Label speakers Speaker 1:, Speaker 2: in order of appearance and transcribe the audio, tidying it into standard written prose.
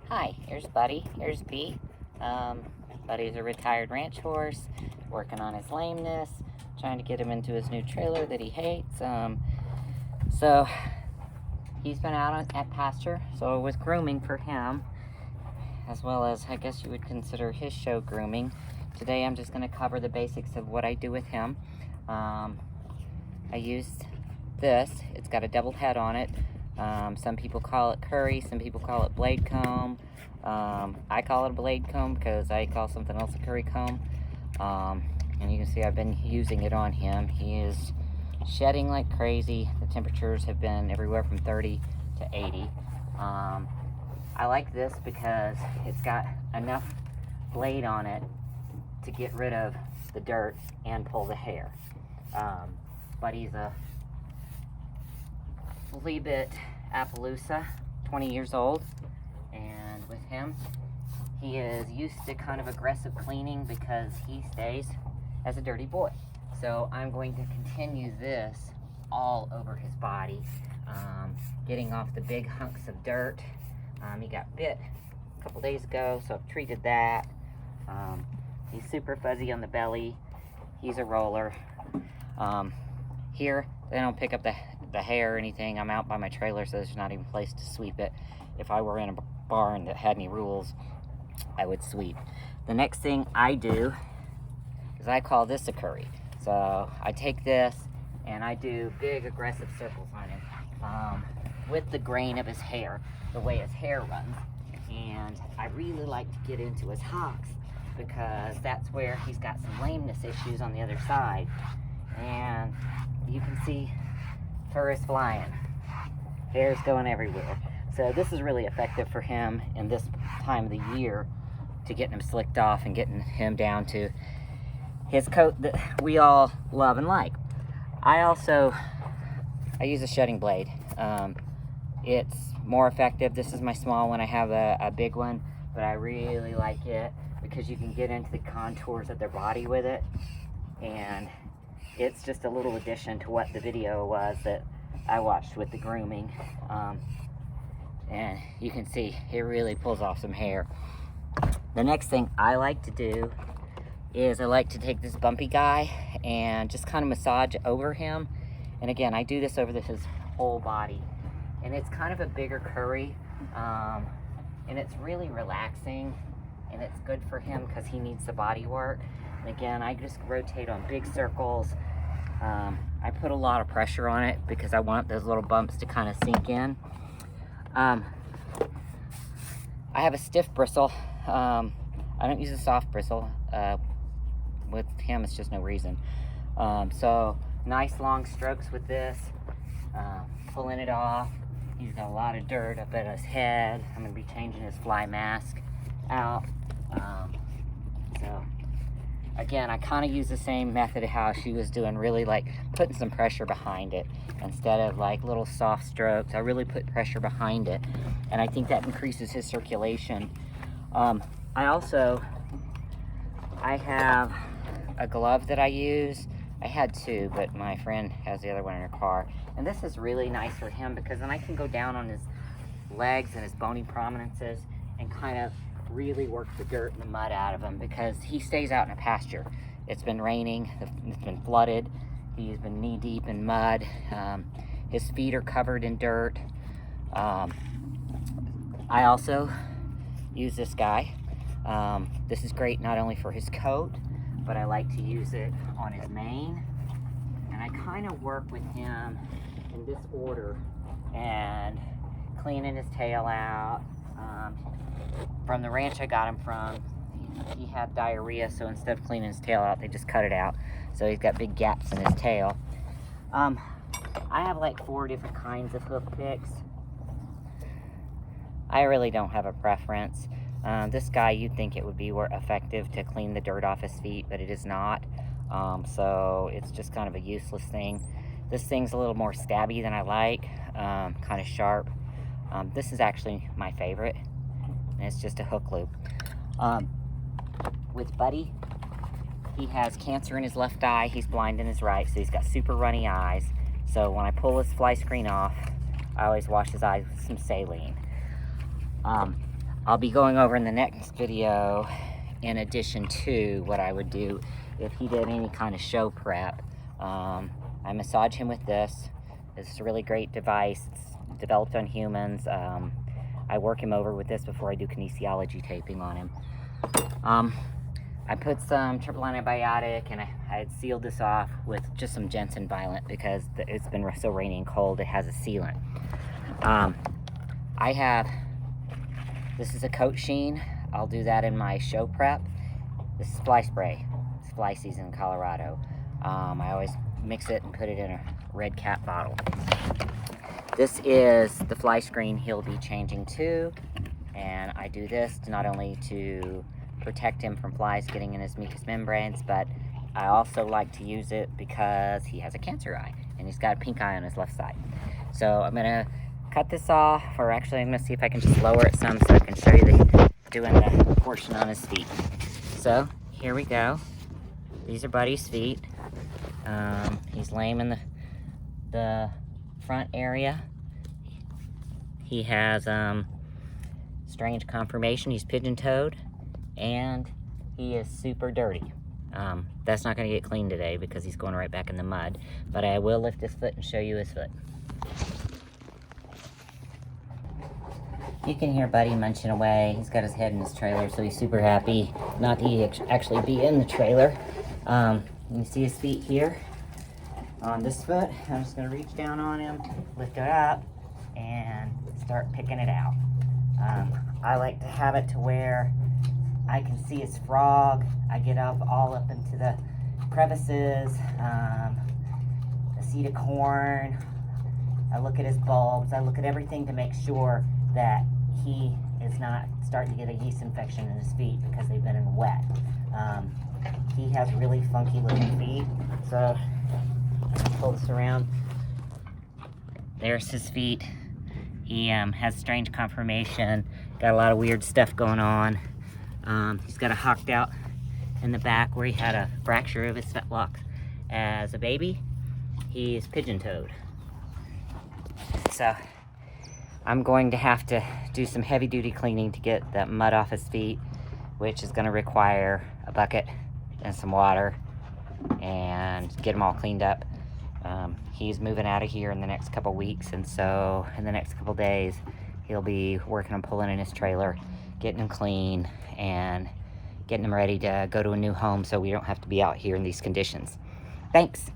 Speaker 1: Hi, here's Buddy. Here's B. Buddy's a retired ranch horse, working on his lameness, trying to get him into his new trailer that he hates. So he's been out at pasture, so with grooming for him, as well as I guess you would consider his show grooming. Today I'm just going to cover the basics of what I do with him. I used this. It's got a double head on it. Some people call it curry, some people call it blade comb. I call it a blade comb because I call something else a curry comb. And you can see I've been using it on him. He is shedding like crazy. The temperatures have been everywhere from 30 to 80. I like this because it's got enough blade on it to get rid of the dirt and pull the hair. But he's a flea bit Appaloosa, 20 years old, and with him, he is used to kind of aggressive cleaning because he stays as a dirty boy. So I'm going to continue this all over his body, getting off the big hunks of dirt. He got bit a couple days ago, so I've treated that. He's super fuzzy on the belly. He's a roller. Here, they don't pick up the hair or anything. I'm out by my trailer, so there's not even a place to sweep it. If I were in a barn that had any rules, I would sweep. The next thing I do is I call this a curry. So I take this and I do big aggressive circles on him with the grain of his hair, the way his hair runs. And I really like to get into his hocks because that's where he's got some lameness issues on the other side. And you can see fur is flying, hair's going everywhere. So this is really effective for him in this time of the year to getting him slicked off and getting him down to his coat that we all love and like. I use a shedding blade. It's more effective. This is my small one. I have a big one, but I really like it because you can get into the contours of their body with it, and it's just a little addition to what the video was that I watched with the grooming. And you can see it really pulls off some hair. The next thing I like to do is I like to take this bumpy guy and just kind of massage over him. And again, I do this over his whole body. And it's kind of a bigger curry. And it's really relaxing. And it's good for him because he needs the body work. And again, I just rotate on big circles. I put a lot of pressure on it because I want those little bumps to kind of sink in. I have a stiff bristle. I don't use a soft bristle. With him, it's just no reason. So nice long strokes with this. Pulling it off. He's got a lot of dirt up at his head. I'm going to be changing his fly mask out. So again, I kind of use the same method of how she was doing, really like putting some pressure behind it. Instead of like little soft strokes, I really put pressure behind it. And I think that increases his circulation. I have a glove that I use. I had two, but my friend has the other one in her car. And this is really nice for him because then I can go down on his legs and his bony prominences and kind of really work the dirt and the mud out of him because he stays out in a pasture. It's been raining, it's been flooded, he's been knee deep in mud, his feet are covered in dirt. I also use this guy. This is great not only for his coat, but I like to use it on his mane. And I kind of work with him in this order and cleaning his tail out. From the ranch I got him from, he had diarrhea, so instead of cleaning his tail out, they just cut it out. So he's got big gaps in his tail. I have like 4 different kinds of hoof picks. I really don't have a preference. This guy, you'd think it would be more effective to clean the dirt off his feet, but it is not. So it's just kind of a useless thing. This thing's a little more stabby than I like, kind of sharp. This is actually my favorite. And it's just a hook loop. With Buddy, he has cancer in his left eye. He's blind in his right, so he's got super runny eyes. So when I pull his fly screen off, I always wash his eyes with some saline. I'll be going over in the next video, in addition to what I would do if he did any kind of show prep. I massage him with this. It's a really great device. It's developed on humans. I work him over with this before I do kinesiology taping on him. I put some triple antibiotic, and I had sealed this off with just some Jensen Violent because it's been so rainy and cold. It has a sealant. This is a coat sheen. I'll do that in my show prep. This is fly spray. It's fly season in Colorado. I always mix it and put it in a red cap bottle. This is the fly screen he'll be changing to, and I do this not only to protect him from flies getting in his mucous membranes, but I also like to use it because he has a cancer eye, and he's got a pink eye on his left side. So I'm gonna cut this off, or actually I'm gonna see if I can just lower it some so I can show you doing the portion on his feet. So here we go. These are Buddy's feet. He's lame in the front area. He has strange conformation. He's pigeon-toed, and he is super dirty. That's not going to get cleaned today because he's going right back in the mud, but I will lift his foot and show you his foot. You can hear Buddy munching away. He's got his head in his trailer, so he's super happy not to actually be in the trailer. You can see his feet here on this foot. I'm just going to reach down on him, lift it up, and start picking it out. I like to have it to where I can see his frog. I get all up into the crevices, the seed of corn. I look at his bulbs. I look at everything to make sure that he is not starting to get a yeast infection in his feet because they've been in wet. He has really funky looking feet, so pull this around. There's his feet. He has strange conformation, got a lot of weird stuff going on. He's got a hocked out in the back where he had a fracture of his fetlock as a baby. He's pigeon-toed. So I'm going to have to do some heavy-duty cleaning to get that mud off his feet, which is going to require a bucket and some water and get him all cleaned up. He's moving out of here in the next couple weeks, and so in the next couple days he'll be working on pulling in his trailer, getting him clean, and getting him ready to go to a new home so we don't have to be out here in these conditions. Thanks.